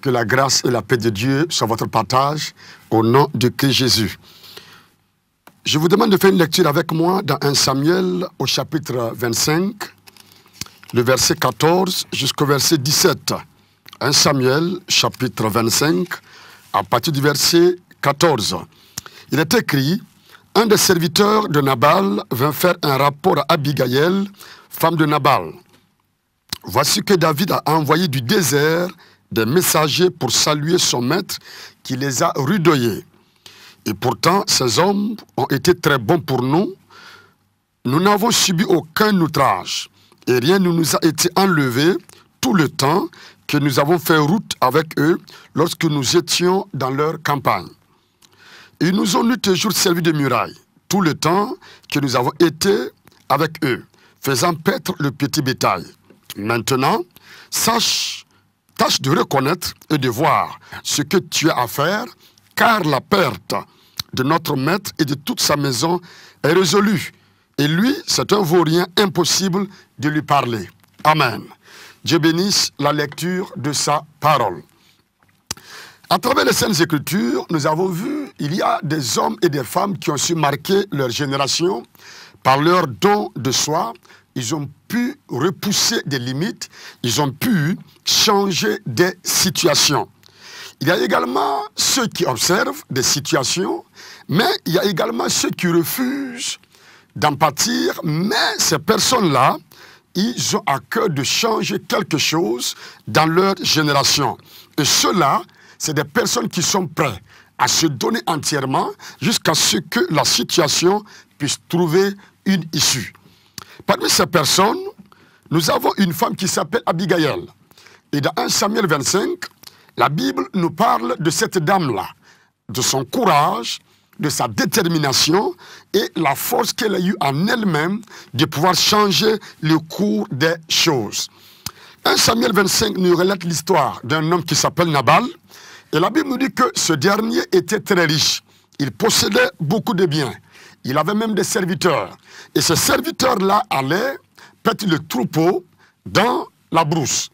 Que la grâce et la paix de Dieu soient votre partage au nom de Christ Jésus. Je vous demande de faire une lecture avec moi dans 1 Samuel au chapitre 25, le verset 14 jusqu'au verset 17. 1 Samuel, chapitre 25, à partir du verset 14. Il est écrit, « Un des serviteurs de Nabal vint faire un rapport à Abigail, femme de Nabal. Voici que David a envoyé du désert des messagers pour saluer son maître qui les a rudoyés. Et pourtant, ces hommes ont été très bons pour nous. Nous n'avons subi aucun outrage et rien ne nous a été enlevé tout le temps que nous avons fait route avec eux lorsque nous étions dans leur campagne. Ils nous ont toujours servi de muraille tout le temps que nous avons été avec eux, faisant paître le petit bétail. Maintenant, tâche de reconnaître et de voir ce que tu as à faire, car la perte de notre maître et de toute sa maison est résolue. Et lui, c'est un vaurien impossible de lui parler. » Amen. Dieu bénisse la lecture de sa parole. À travers les Saintes Écritures, nous avons vu, il y a des hommes et des femmes qui ont su marquer leur génération par leur don de soi. Ils ont pu repousser des limites, ils ont pu changer des situations. Il y a également ceux qui observent des situations, mais il y a également ceux qui refusent d'en pâtir, mais ces personnes-là, ils ont à cœur de changer quelque chose dans leur génération. Et ceux-là, c'est des personnes qui sont prêtes à se donner entièrement jusqu'à ce que la situation puisse trouver une issue. Parmi ces personnes, nous avons une femme qui s'appelle Abigail. Et dans 1 Samuel 25, la Bible nous parle de cette dame-là, de son courage, de sa détermination et la force qu'elle a eue en elle-même de pouvoir changer le cours des choses. 1 Samuel 25 nous relate l'histoire d'un homme qui s'appelle Nabal. Et la Bible nous dit que ce dernier était très riche. Il possédait beaucoup de biens. Il avait même des serviteurs. Et ces serviteurs-là allaient paître le troupeau dans la brousse.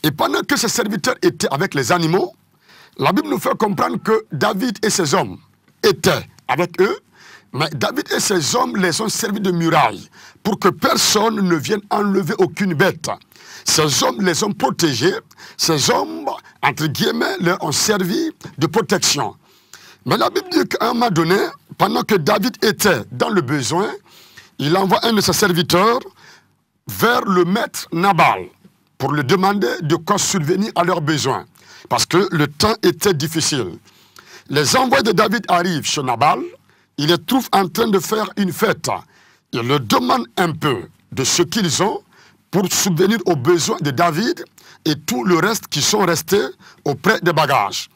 Et pendant que ces serviteurs étaient avec les animaux, la Bible nous fait comprendre que David et ses hommes étaient avec eux, mais David et ses hommes les ont servis de muraille pour que personne ne vienne enlever aucune bête. Ces hommes les ont protégés, ces hommes, entre guillemets, leur ont servi de protection. Mais la Bible dit qu'à un moment donné, pendant que David était dans le besoin, il envoie un de ses serviteurs vers le maître Nabal pour lui demander de quoi subvenir à leurs besoins, parce que le temps était difficile. Les envoyés de David arrivent chez Nabal, il les trouve en train de faire une fête. Il leur demande un peu de ce qu'ils ont pour subvenir aux besoins de David et tout le reste qui sont restés auprès des bagages.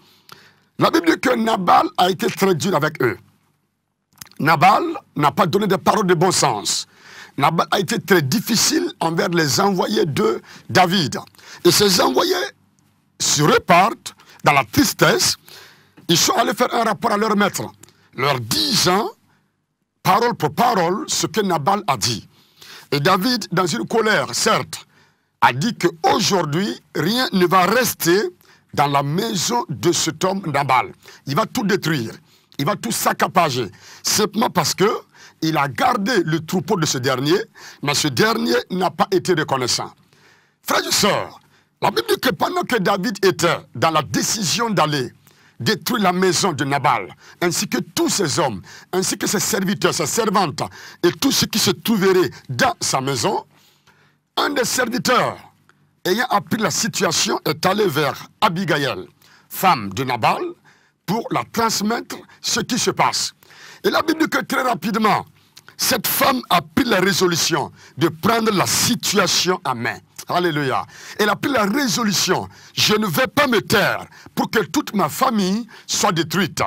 La Bible dit que Nabal a été très dur avec eux. Nabal n'a pas donné de paroles de bon sens. Nabal a été très difficile envers les envoyés de David. Et ces envoyés se repartent dans la tristesse. Ils sont allés faire un rapport à leur maître, leur disant, parole pour parole, ce que Nabal a dit. Et David, dans une colère, certes, a dit qu'aujourd'hui, rien ne va rester dans la maison de cet homme Nabal. Il va tout détruire, il va tout saccager, simplement parce qu'il a gardé le troupeau de ce dernier, mais ce dernier n'a pas été reconnaissant. Frères et sœurs, la Bible dit que pendant que David était dans la décision d'aller détruire la maison de Nabal, ainsi que tous ses hommes, ainsi que ses serviteurs, ses servantes, et tout ce qui se trouverait dans sa maison, un des serviteurs, ayant appris la situation, est allé vers Abigail, femme de Nabal, pour la transmettre ce qui se passe. Et la Bible dit que très rapidement, cette femme a pris la résolution de prendre la situation en main. Alléluia. Elle a pris la résolution. Je ne vais pas me taire pour que toute ma famille soit détruite.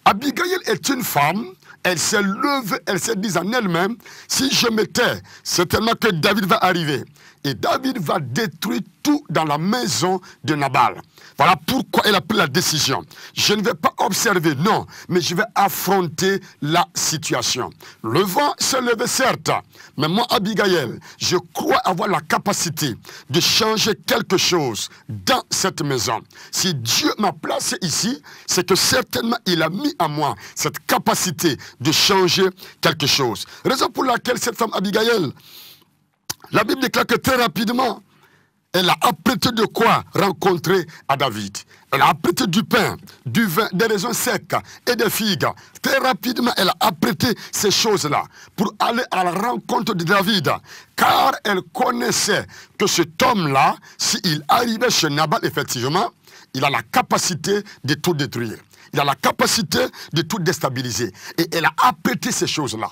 Abigail est une femme. Elle s'est levée, elle s'est dit en elle-même, si je me tais, c'est tellement que David va arriver. Et David va détruire surtout dans la maison de Nabal. Voilà pourquoi elle a pris la décision. Je ne vais pas observer, non, mais je vais affronter la situation. Le vent s'est levé, certes, mais moi, Abigail, je crois avoir la capacité de changer quelque chose dans cette maison. Si Dieu m'a placé ici, c'est que certainement il a mis à moi cette capacité de changer quelque chose. Raison pour laquelle cette femme Abigail, la Bible déclare que très rapidement, elle a apprêté de quoi rencontrer à David. Elle a apprêté du pain, du vin, des raisins secs et des figues. Très rapidement, elle a apprêté ces choses-là pour aller à la rencontre de David. Car elle connaissait que cet homme-là, s'il arrivait chez Nabal, effectivement, il a la capacité de tout détruire. Il a la capacité de tout déstabiliser. Et elle a apprêté ces choses-là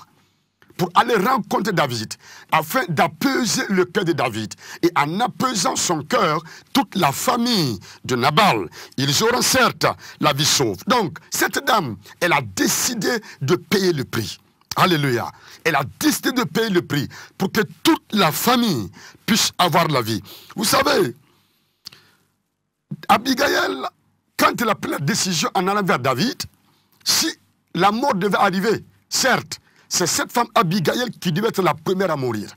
pour aller rencontrer David, afin d'apaiser le cœur de David. Et en apaisant son cœur, toute la famille de Nabal, ils auront certes la vie sauve. Donc, cette dame, elle a décidé de payer le prix. Alléluia. Elle a décidé de payer le prix pour que toute la famille puisse avoir la vie. Vous savez, Abigail, quand elle a pris la décision en allant vers David, si la mort devait arriver, certes, c'est cette femme Abigail qui devait être la première à mourir.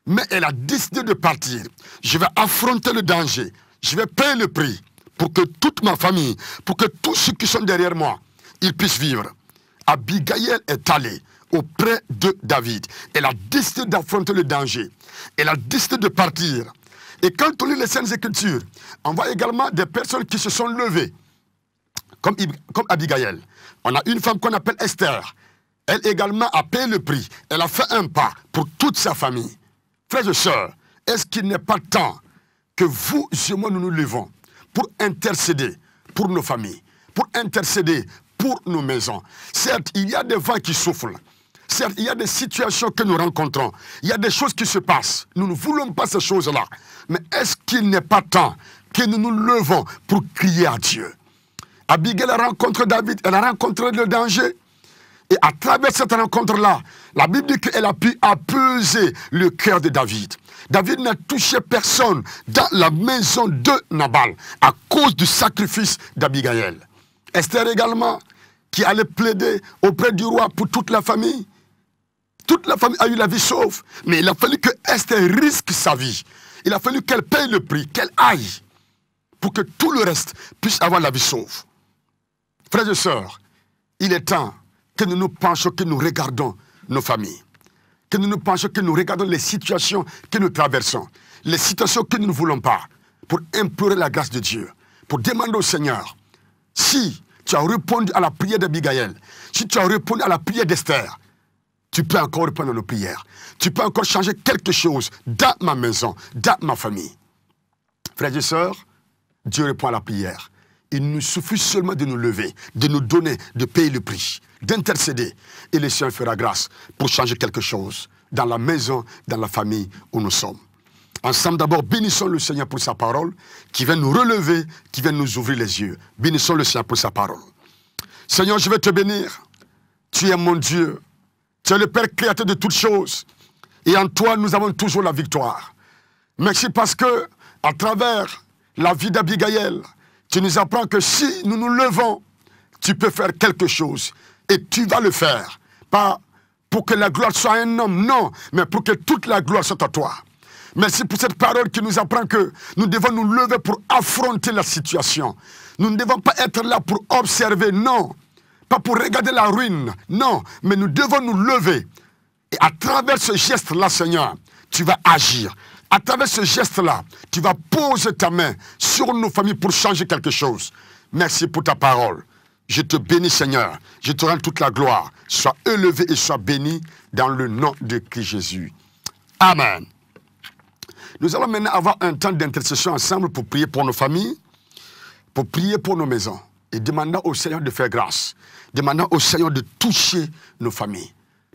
Mais elle a décidé de partir. Je vais affronter le danger. Je vais payer le prix pour que toute ma famille, pour que tous ceux qui sont derrière moi, ils puissent vivre. Abigail est allée auprès de David. Elle a décidé d'affronter le danger. Elle a décidé de partir. Et quand on lit les Saintes Écritures, on voit également des personnes qui se sont levées, comme Abigail. On a une femme qu'on appelle Esther. Elle également a payé le prix. Elle a fait un pas pour toute sa famille. Frères et sœurs, est-ce qu'il n'est pas temps que vous et moi nous nous levons pour intercéder pour nos familles, pour intercéder pour nos maisons? Certes, il y a des vents qui soufflent. Certes, il y a des situations que nous rencontrons. Il y a des choses qui se passent. Nous ne voulons pas ces choses-là. Mais est-ce qu'il n'est pas temps que nous nous levons pour crier à Dieu? Abigail a rencontré David, elle a rencontré le danger. Et à travers cette rencontre-là, la Bible dit qu'elle a pu apaiser le cœur de David. David n'a touché personne dans la maison de Nabal à cause du sacrifice d'Abigail. Esther également, qui allait plaider auprès du roi pour toute la famille. Toute la famille a eu la vie sauve. Mais il a fallu que Esther risque sa vie. Il a fallu qu'elle paye le prix, qu'elle aille, pour que tout le reste puisse avoir la vie sauve. Frères et sœurs, il est temps que nous nous penchions, que nous regardons nos familles. Que nous nous penchions, que nous regardons les situations que nous traversons. Les situations que nous ne voulons pas. Pour implorer la grâce de Dieu. Pour demander au Seigneur, si tu as répondu à la prière d'Abigail, si tu as répondu à la prière d'Esther, tu peux encore répondre à nos prières. Tu peux encore changer quelque chose dans ma maison, dans ma famille. Frères et sœurs, Dieu répond à la prière. Il nous suffit seulement de nous lever, de nous donner, de payer le prix, d'intercéder. Et le Seigneur fera grâce pour changer quelque chose dans la maison, dans la famille où nous sommes. Ensemble d'abord, bénissons le Seigneur pour sa parole, qui vient nous relever, qui vient nous ouvrir les yeux. Bénissons le Seigneur pour sa parole. Seigneur, je vais te bénir. Tu es mon Dieu. Tu es le Père créateur de toutes choses. Et en toi, nous avons toujours la victoire. Merci parce que, à travers la vie d'Abigail, tu nous apprends que si nous nous levons, tu peux faire quelque chose. Et tu vas le faire. Pas pour que la gloire soit à un homme, non, mais pour que toute la gloire soit à toi. Merci pour cette parole qui nous apprend que nous devons nous lever pour affronter la situation. Nous ne devons pas être là pour observer, non. Pas pour regarder la ruine, non. Mais nous devons nous lever. Et à travers ce geste-là, Seigneur, tu vas agir. À travers ce geste-là, tu vas poser ta main sur nos familles pour changer quelque chose. Merci pour ta parole. Je te bénis, Seigneur. Je te rends toute la gloire. Sois élevé et sois béni dans le nom de Christ Jésus. Amen. Nous allons maintenant avoir un temps d'intercession ensemble pour prier pour nos familles, pour prier pour nos maisons et demandant au Seigneur de faire grâce. Demandant au Seigneur de toucher nos familles.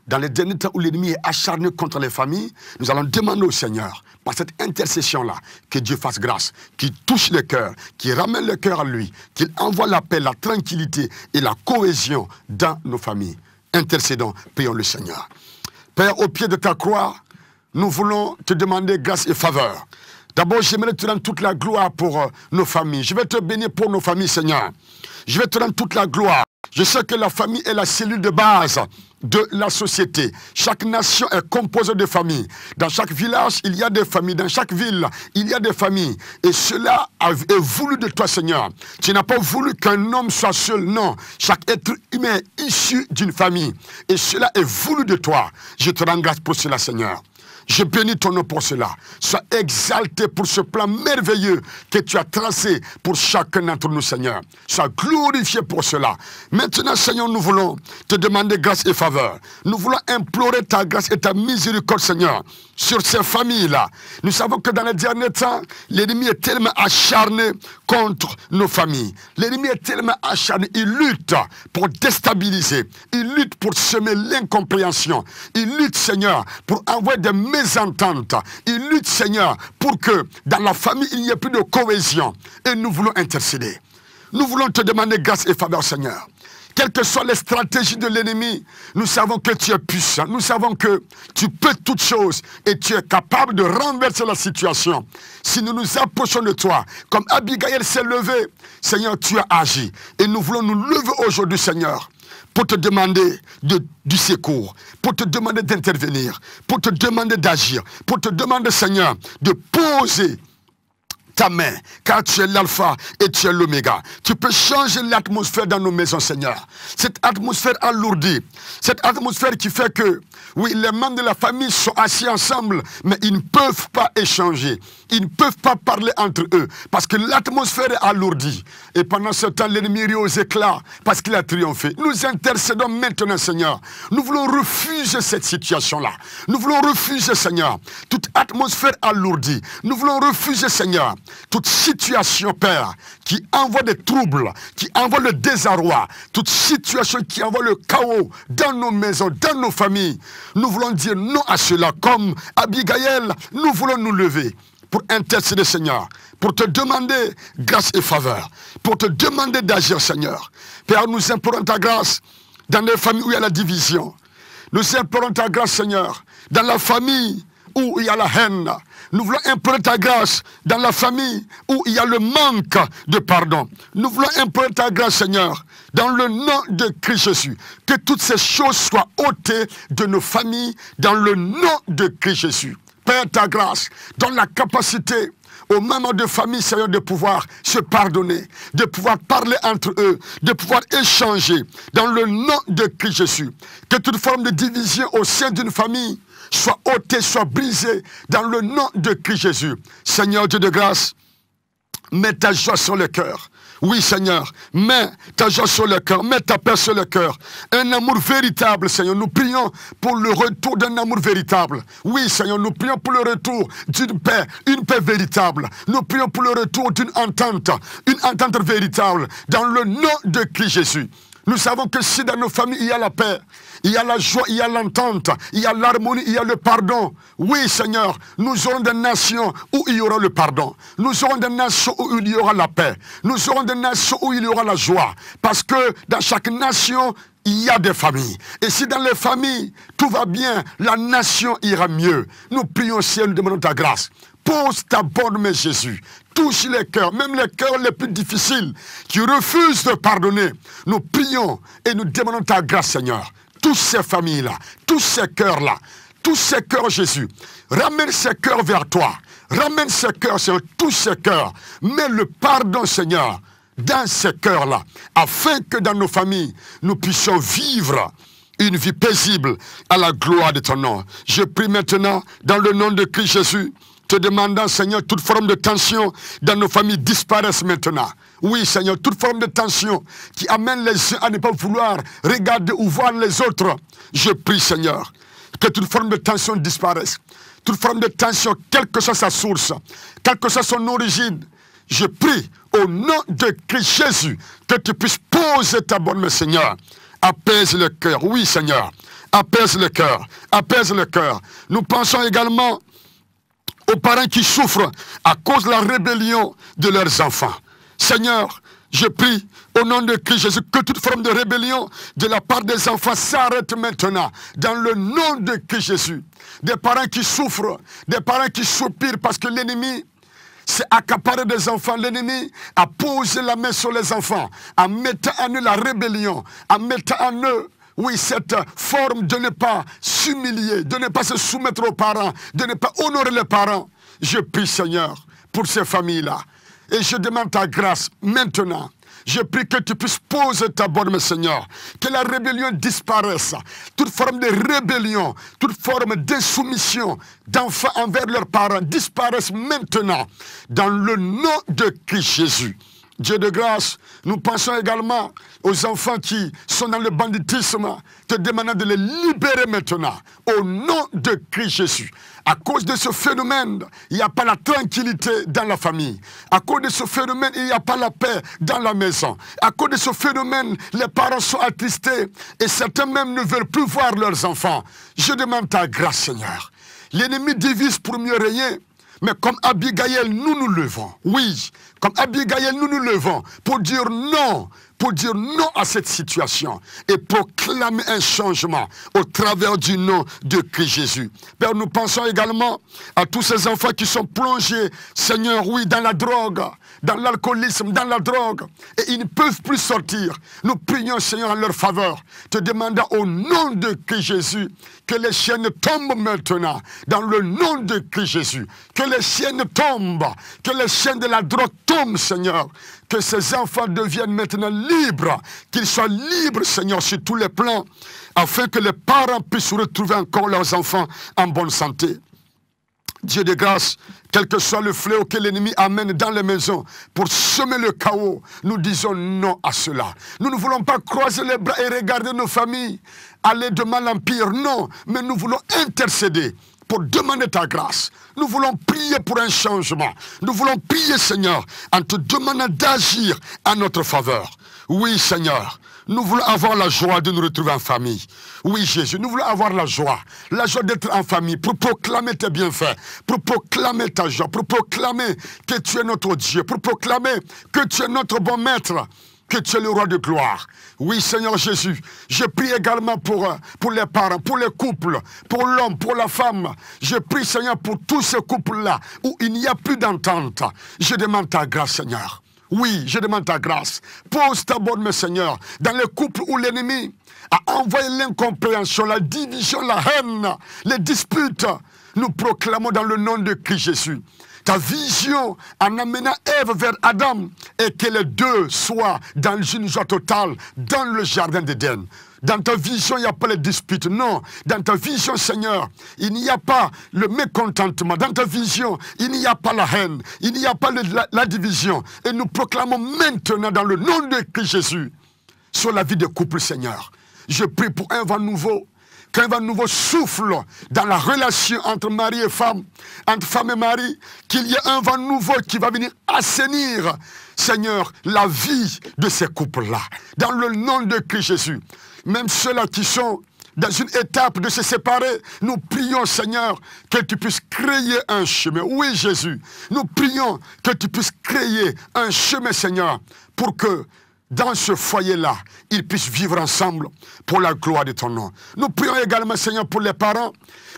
Dans les derniers temps où l'ennemi est acharné contre les familles, nous allons demander au Seigneur, par cette intercession-là, que Dieu fasse grâce, qu'il touche le cœur, qu'il ramène le cœur à lui, qu'il envoie la paix, la tranquillité et la cohésion dans nos familles. Intercédons, prions le Seigneur. Père, au pied de ta croix, nous voulons te demander grâce et faveur. D'abord, j'aimerais te rendre toute la gloire pour nos familles. Je vais te bénir pour nos familles, Seigneur. Je vais te rendre toute la gloire. Je sais que la famille est la cellule de base de la société. Chaque nation est composée de familles. Dans chaque village, il y a des familles. Dans chaque ville, il y a des familles. Et cela est voulu de toi, Seigneur. Tu n'as pas voulu qu'un homme soit seul. Non. Chaque être humain est issu d'une famille. Et cela est voulu de toi. Je te rends grâce pour cela, Seigneur. Je bénis ton nom pour cela. Sois exalté pour ce plan merveilleux que tu as tracé pour chacun d'entre nous, Seigneur. Sois glorifié pour cela. Maintenant, Seigneur, nous voulons te demander grâce et faveur. Nous voulons implorer ta grâce et ta miséricorde, Seigneur, sur ces familles-là. Nous savons que dans les derniers temps, l'ennemi est tellement acharné contre nos familles. L'ennemi est tellement acharné. Il lutte pour déstabiliser. Il lutte pour semer l'incompréhension. Il lutte, Seigneur, pour envoyer des mésententes. Il lutte, Seigneur, pour que dans la famille, il n'y ait plus de cohésion. Et nous voulons intercéder. Nous voulons te demander grâce et faveur, Seigneur. Quelles que soient les stratégies de l'ennemi, nous savons que tu es puissant. Nous savons que tu peux toutes choses et tu es capable de renverser la situation. Si nous nous approchons de toi, comme Abigail s'est levée, Seigneur, tu as agi. Et nous voulons nous lever aujourd'hui, Seigneur, pour te demander du secours, pour te demander d'intervenir, pour te demander d'agir, pour te demander, Seigneur, de poser ta main, car tu es l'alpha et tu es l'oméga. Tu peux changer l'atmosphère dans nos maisons, Seigneur. Cette atmosphère alourdie, cette atmosphère qui fait que, oui, les membres de la famille sont assis ensemble, mais ils ne peuvent pas échanger. Ils ne peuvent pas parler entre eux, parce que l'atmosphère est alourdie. Et pendant ce temps, l'ennemi rit aux éclats, parce qu'il a triomphé. Nous intercédons maintenant, Seigneur. Nous voulons refuser cette situation-là. Nous voulons refuser, Seigneur, toute atmosphère alourdie. Nous voulons refuser, Seigneur, toute situation, Père, qui envoie des troubles, qui envoie le désarroi, toute situation qui envoie le chaos dans nos maisons, dans nos familles. Nous voulons dire non à cela. Comme Abigail, nous voulons nous lever pour intercéder, Seigneur, pour te demander grâce et faveur, pour te demander d'agir, Seigneur. Père, nous implorons ta grâce dans les familles où il y a la division. Nous implorons ta grâce, Seigneur, dans la famille où il y a la haine. Nous voulons implorer ta grâce dans la famille où il y a le manque de pardon. Nous voulons implorer ta grâce, Seigneur, dans le nom de Christ Jésus. Que toutes ces choses soient ôtées de nos familles dans le nom de Christ Jésus. Père, ta grâce donne la capacité aux membres de famille, Seigneur, de pouvoir se pardonner, de pouvoir parler entre eux, de pouvoir échanger dans le nom de Christ Jésus. Que toute forme de division au sein d'une famille soit ôtée, soit brisée dans le nom de Christ Jésus. Seigneur Dieu de grâce, mets ta joie sur le cœur. Oui, Seigneur, mets ta joie sur le cœur, mets ta paix sur le cœur. Un amour véritable, Seigneur. Nous prions pour le retour d'un amour véritable. Oui, Seigneur, nous prions pour le retour d'une paix, une paix véritable. Nous prions pour le retour d'une entente, une entente véritable, dans le nom de Christ Jésus. Nous savons que si dans nos familles il y a la paix, il y a la joie, il y a l'entente, il y a l'harmonie, il y a le pardon. Oui, Seigneur, nous aurons des nations où il y aura le pardon. Nous aurons des nations où il y aura la paix. Nous aurons des nations où il y aura la joie. Parce que dans chaque nation, il y a des familles. Et si dans les familles, tout va bien, la nation ira mieux. Nous prions au ciel, nous demandons ta grâce. Pose ta bonne main, Jésus. Touche les cœurs, même les cœurs les plus difficiles, qui refusent de pardonner. Nous prions et nous demandons ta grâce, Seigneur. Tous ces familles-là, tous ces cœurs-là, tous ces cœurs, Jésus, ramène ces cœurs vers toi. Ramène ces cœurs, Seigneur, tous ces cœurs. Mets le pardon, Seigneur, dans ces cœurs-là, afin que dans nos familles, nous puissions vivre une vie paisible à la gloire de ton nom. Je prie maintenant, dans le nom de Christ Jésus, te demandant, Seigneur, toute forme de tension dans nos familles disparaisse maintenant. Oui, Seigneur, toute forme de tension qui amène les uns à ne pas vouloir regarder ou voir les autres. Je prie, Seigneur, que toute forme de tension disparaisse. Toute forme de tension, quelle que soit sa source, quelle que soit son origine, je prie au nom de Christ Jésus que tu puisses poser ta bonne main, Seigneur. Apaise le cœur. Oui, Seigneur. Apaise le cœur. Apaise le cœur. Nous pensons également aux parents qui souffrent à cause de la rébellion de leurs enfants. Seigneur, je prie au nom de Christ Jésus que toute forme de rébellion de la part des enfants s'arrête maintenant. Dans le nom de Christ Jésus. Des parents qui souffrent, des parents qui soupirent parce que l'ennemi c'est accaparer des enfants. L'ennemi a posé la main sur les enfants, en mettant en eux la rébellion, en mettant en eux, oui, cette forme de ne pas s'humilier, de ne pas se soumettre aux parents, de ne pas honorer les parents. Je prie, Seigneur, pour ces familles-là. Et je demande ta grâce maintenant. Je prie que tu puisses poser ta bonne, Seigneur. Que la rébellion disparaisse. Toute forme de rébellion, toute forme d'insoumission d'enfants envers leurs parents disparaisse maintenant. Dans le nom de Christ Jésus. Dieu de grâce, nous pensons également aux enfants qui sont dans le banditisme, te demandant de les libérer maintenant, au nom de Christ Jésus. À cause de ce phénomène, il n'y a pas la tranquillité dans la famille. À cause de ce phénomène, il n'y a pas la paix dans la maison. À cause de ce phénomène, les parents sont attristés et certains même ne veulent plus voir leurs enfants. Je demande ta grâce, Seigneur. L'ennemi divise pour mieux régner. Mais comme Abigail, nous nous levons. Oui, comme Abigail, nous nous levons pour dire non à cette situation et proclamer un changement au travers du nom de Christ Jésus. Père, nous pensons également à tous ces enfants qui sont plongés, Seigneur, oui, dans la drogue, dans l'alcoolisme, dans la drogue, et ils ne peuvent plus sortir. Nous prions, Seigneur, en leur faveur, te demandant au nom de Christ Jésus que les chaînes tombent maintenant, dans le nom de Christ Jésus, que les chaînes tombent, que les chaînes de la drogue tombent, Seigneur, que ces enfants deviennent maintenant libres, qu'ils soient libres, Seigneur, sur tous les plans, afin que les parents puissent retrouver encore leurs enfants en bonne santé. Dieu de grâce, quel que soit le fléau que l'ennemi amène dans les maisons pour semer le chaos, nous disons non à cela. Nous ne voulons pas croiser les bras et regarder nos familles aller de mal en pire, non, mais nous voulons intercéder pour demander ta grâce. Nous voulons prier pour un changement. Nous voulons prier, Seigneur, en te demandant d'agir en notre faveur. Oui, Seigneur, nous voulons avoir la joie de nous retrouver en famille. Oui, Jésus, nous voulons avoir la joie d'être en famille, pour proclamer tes bienfaits, pour proclamer ta joie, pour proclamer que tu es notre Dieu, pour proclamer que tu es notre bon maître, que tu es le roi de gloire. Oui, Seigneur Jésus, je prie également pour les parents, pour les couples, pour l'homme, pour la femme. Je prie, Seigneur, pour tous ces couples-là où il n'y a plus d'entente. Je demande ta grâce, Seigneur. Oui, je demande ta grâce. Pose ta bonne main, Seigneur, dans les couples où l'ennemi a envoyé l'incompréhension, la division, la haine, les disputes. Nous proclamons dans le nom de Christ Jésus ta vision en amenant Ève vers Adam et que les deux soient dans une joie totale dans le jardin d'Éden. Dans ta vision, il n'y a pas les disputes, non. Dans ta vision, Seigneur, il n'y a pas le mécontentement. Dans ta vision, il n'y a pas la haine, il n'y a pas la division. Et nous proclamons maintenant dans le nom de Christ Jésus sur la vie des couples, Seigneur. Je prie pour un vent nouveau. Qu'un vent nouveau souffle dans la relation entre mari et femme, entre femme et mari, qu'il y ait un vent nouveau qui va venir assainir, Seigneur, la vie de ces couples-là. Dans le nom de Christ Jésus. Même ceux-là qui sont dans une étape de se séparer, nous prions, Seigneur, que tu puisses créer un chemin. Oui, Jésus, nous prions que tu puisses créer un chemin, Seigneur, pour que dans ce foyer-là, ils puissent vivre ensemble pour la gloire de ton nom. Nous prions également, Seigneur, pour les parents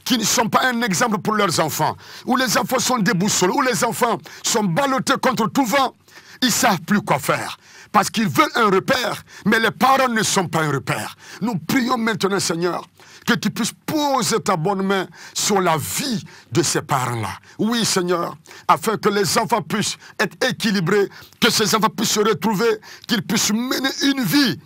qui ne sont pas un exemple pour leurs enfants, où les enfants sont déboussolés, où les enfants sont ballottés contre tout vent. Ils ne savent plus quoi faire, parce qu'ils veulent un repère, mais les parents ne sont pas un repère. Nous prions maintenant, Seigneur, que tu puisses poser ta bonne main sur la vie de ces parents-là. Oui, Seigneur, afin que les enfants puissent être équilibrés, que ces enfants puissent se retrouver, qu'ils puissent mener une vie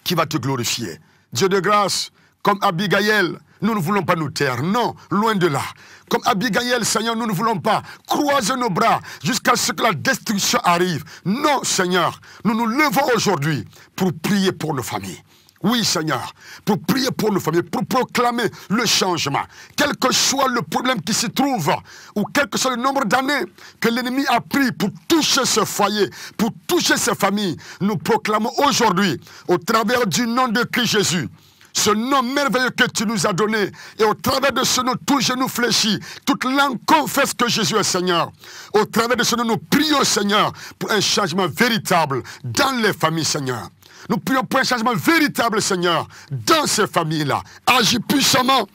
qui va te glorifier. Dieu de grâce, comme Abigail, nous ne voulons pas nous taire, non, loin de là. Comme Abigail, Seigneur, nous ne voulons pas croiser nos bras jusqu'à ce que la destruction arrive. Non, Seigneur, nous nous levons aujourd'hui pour prier pour nos familles. Oui, Seigneur, pour prier pour nos familles, pour proclamer le changement. Quel que soit le problème qui s'y trouve, ou quel que soit le nombre d'années que l'ennemi a pris pour toucher ce foyer, pour toucher ces familles, nous proclamons aujourd'hui, au travers du nom de Christ Jésus, ce nom merveilleux que tu nous as donné, et au travers de ce nom, tout genou fléchi, toute langue confesse que Jésus est Seigneur. Au travers de ce nom, nous prions, Seigneur, pour un changement véritable dans les familles, Seigneur. Nous prions pour un changement véritable, Seigneur, dans ces familles-là. Agis puissamment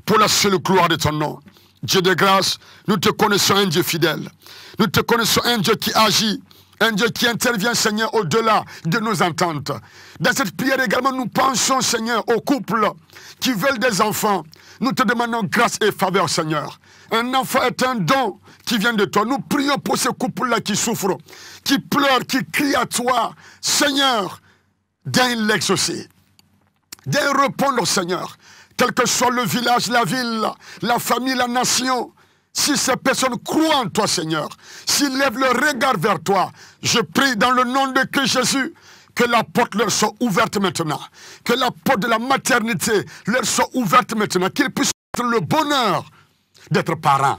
pour la seule gloire de ton nom. Dieu de grâce, nous te connaissons un Dieu fidèle. Nous te connaissons un Dieu qui agit, un Dieu qui intervient, Seigneur, au-delà de nos ententes. Dans cette prière également, nous pensons, Seigneur, aux couples qui veulent des enfants. Nous te demandons grâce et faveur, Seigneur. Un enfant est un don qui vient de toi. Nous prions pour ces couples-là qui souffrent, qui pleurent, qui crient à toi. Seigneur, daigne l'exaucer. Daigne répondre, Seigneur. Quel que soit le village, la ville, la famille, la nation, si ces personnes croient en toi, Seigneur, s'ils lèvent leur regard vers toi, je prie dans le nom de Christ Jésus, que la porte leur soit ouverte maintenant, que la porte de la maternité leur soit ouverte maintenant, qu'ils puissent avoir le bonheur d'être parents,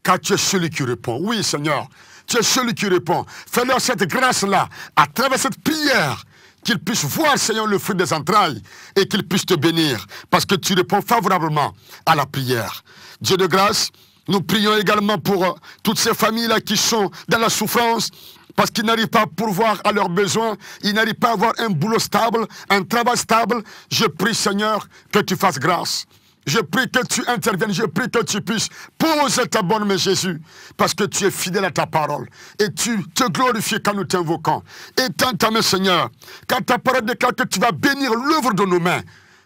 car tu es celui qui répond. Oui, Seigneur, tu es celui qui répond. Fais-leur cette grâce-là, à travers cette prière, qu'ils puissent voir, Seigneur, le fruit des entrailles et qu'ils puissent te bénir, parce que tu réponds favorablement à la prière. Dieu de grâce, nous prions également pour toutes ces familles-là qui sont dans la souffrance, parce qu'ils n'arrivent pas à pourvoir à leurs besoins, ils n'arrivent pas à avoir un boulot stable, un travail stable. Je prie, Seigneur, que tu fasses grâce. Je prie que tu interviennes, je prie que tu puisses poser ta bonne main, Jésus, parce que tu es fidèle à ta parole. Et tu te glorifies quand nous t'invoquons. Étends ta main, Seigneur. Quand ta parole déclare que tu vas bénir l'œuvre de nos mains,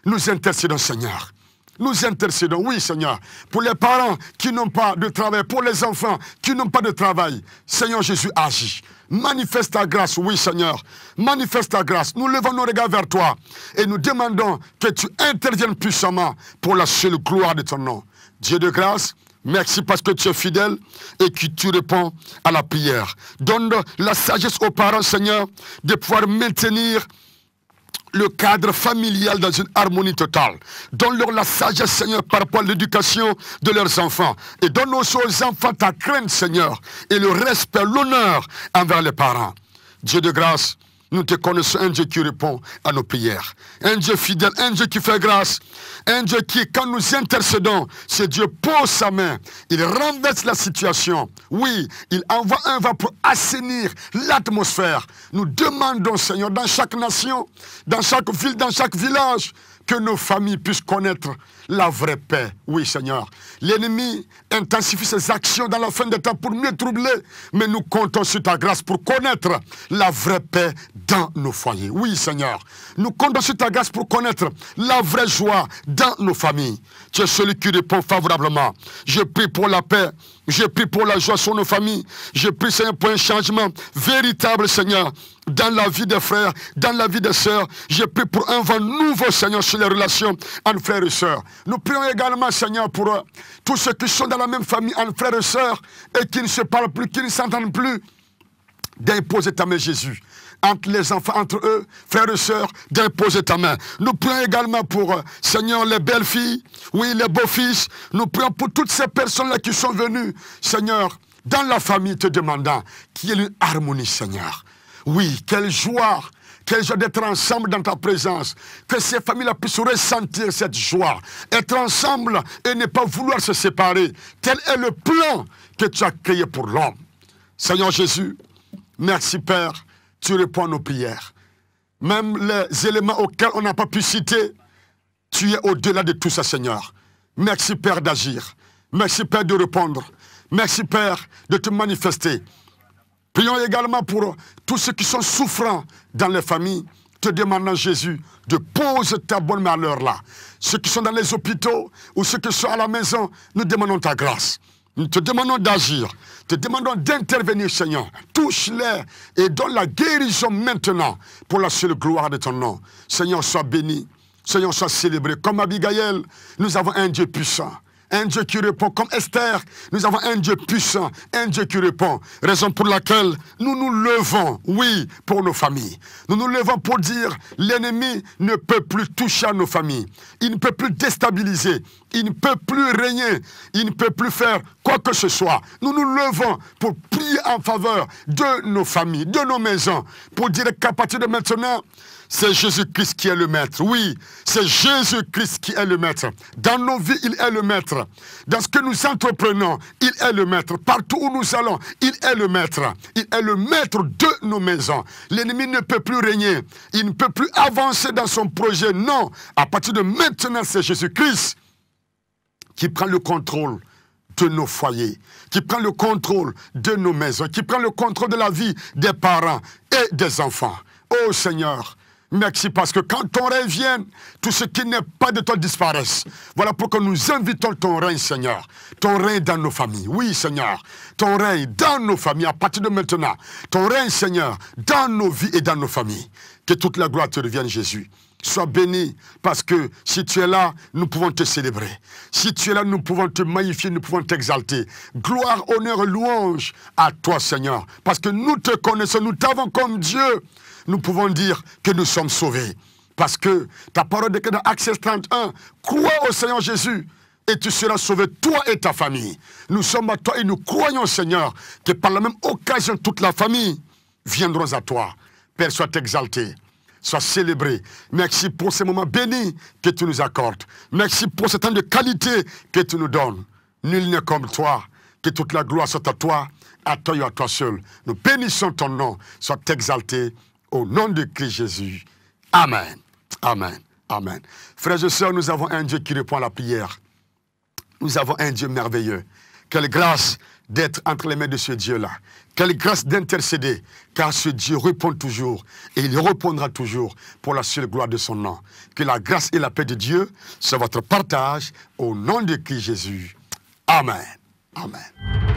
nous intercédons, Seigneur. Nous intercédons, oui, Seigneur, pour les parents qui n'ont pas de travail, pour les enfants qui n'ont pas de travail. Seigneur Jésus, agis. Manifeste ta grâce, oui, Seigneur. Manifeste ta grâce. Nous levons nos regards vers toi et nous demandons que tu interviennes puissamment pour la seule gloire de ton nom. Dieu de grâce, merci parce que tu es fidèle et que tu réponds à la prière. Donne la sagesse aux parents, Seigneur, de pouvoir maintenir le cadre familial dans une harmonie totale. Donne-leur la sagesse, Seigneur, par rapport à l'éducation de leurs enfants. Et donne aussi aux enfants ta crainte, Seigneur, et le respect, l'honneur envers les parents. Dieu de grâce, nous te connaissons, un Dieu qui répond à nos prières. Un Dieu fidèle, un Dieu qui fait grâce. Un Dieu qui, quand nous intercédons, ce Dieu pose sa main. Il renverse la situation. Oui, il envoie un vent pour assainir l'atmosphère. Nous demandons, Seigneur, dans chaque nation, dans chaque ville, dans chaque village, que nos familles puissent connaître la vraie paix. Oui, Seigneur. L'ennemi intensifie ses actions dans la fin des temps pour mieux troubler, mais nous comptons sur ta grâce pour connaître la vraie paix dans nos foyers. Oui, Seigneur. Nous comptons sur ta grâce pour connaître la vraie joie dans nos familles. Tu es celui qui répond favorablement. Je prie pour la paix. Je prie pour la joie sur nos familles. Je prie, Seigneur, pour un changement véritable, Seigneur, dans la vie des frères, dans la vie des sœurs. Je prie pour un vent nouveau, Seigneur, sur les relations entre frères et sœurs. Nous prions également, Seigneur, pour tous ceux qui sont dans la même famille, entre frères et sœurs, et qui ne se parlent plus, qui ne s'entendent plus. D'imposer ta main, Jésus. Entre les enfants, entre eux, frères et sœurs, d'imposer ta main. Nous prions également pour, Seigneur, les belles filles, oui, les beaux-fils. Nous prions pour toutes ces personnes-là qui sont venues, Seigneur, dans la famille, te demandant qu'il y ait une harmonie, Seigneur. Oui, quelle joie d'être ensemble dans ta présence. Que ces familles-là puissent ressentir cette joie. Être ensemble et ne pas vouloir se séparer. Tel est le plan que tu as créé pour l'homme. Seigneur Jésus, merci Père, tu réponds à nos prières. Même les éléments auxquels on n'a pas pu citer, tu es au-delà de tout ça, Seigneur. Merci Père d'agir. Merci Père de répondre. Merci Père de te manifester. Prions également pour tous ceux qui sont souffrants dans les familles, te demandant, Jésus, de poser ta bonne main à l'heure là. Ceux qui sont dans les hôpitaux ou ceux qui sont à la maison, nous demandons ta grâce. Nous te demandons d'agir, te demandons d'intervenir, Seigneur. Touche-les et donne la guérison maintenant pour la seule gloire de ton nom. Seigneur, sois béni, Seigneur, sois célébré. Comme Abigail, nous avons un Dieu puissant. Un Dieu qui répond comme Esther. Nous avons un Dieu puissant, un Dieu qui répond. Raison pour laquelle nous nous levons, oui, pour nos familles. Nous nous levons pour dire l'ennemi ne peut plus toucher à nos familles. Il ne peut plus déstabiliser. Il ne peut plus régner. Il ne peut plus faire quoi que ce soit. Nous nous levons pour prier en faveur de nos familles, de nos maisons. Pour dire qu'à partir de maintenant, c'est Jésus-Christ qui est le maître. Oui, c'est Jésus-Christ qui est le maître. Dans nos vies, il est le maître. Dans ce que nous entreprenons, il est le maître. Partout où nous allons, il est le maître. Il est le maître de nos maisons. L'ennemi ne peut plus régner. Il ne peut plus avancer dans son projet. Non, à partir de maintenant, c'est Jésus-Christ qui prend le contrôle de nos foyers, qui prend le contrôle de nos maisons, qui prend le contrôle de la vie des parents et des enfants. Oh Seigneur, merci parce que quand ton règne vienne, tout ce qui n'est pas de toi disparaisse. Voilà pourquoi nous invitons ton règne, Seigneur. Ton règne dans nos familles. Oui, Seigneur. Ton règne dans nos familles à partir de maintenant. Ton règne, Seigneur, dans nos vies et dans nos familles. Que toute la gloire te revienne, Jésus. Sois béni, parce que si tu es là, nous pouvons te célébrer. Si tu es là, nous pouvons te magnifier, nous pouvons t'exalter. Gloire, honneur, louange à toi, Seigneur. Parce que nous te connaissons, nous t'avons comme Dieu. Nous pouvons dire que nous sommes sauvés. Parce que ta parole déclare dans Actes 31, crois au Seigneur Jésus et tu seras sauvé, toi et ta famille. Nous sommes à toi et nous croyons, Seigneur, que par la même occasion, toute la famille viendront à toi. Père, sois exalté. Sois célébré. Merci pour ces moments bénis que tu nous accordes. Merci pour ce temps de qualité que tu nous donnes. Nul n'est comme toi. Que toute la gloire soit à toi et à toi seul. Nous bénissons ton nom. Sois exalté au nom de Christ Jésus. Amen. Amen. Amen. Frères et sœurs, nous avons un Dieu qui répond à la prière. Nous avons un Dieu merveilleux. Quelle grâce d'être entre les mains de ce Dieu-là. Quelle grâce d'intercéder, car ce Dieu répond toujours et il répondra toujours pour la seule gloire de son nom. Que la grâce et la paix de Dieu soient votre partage au nom de Christ Jésus. Amen. Amen.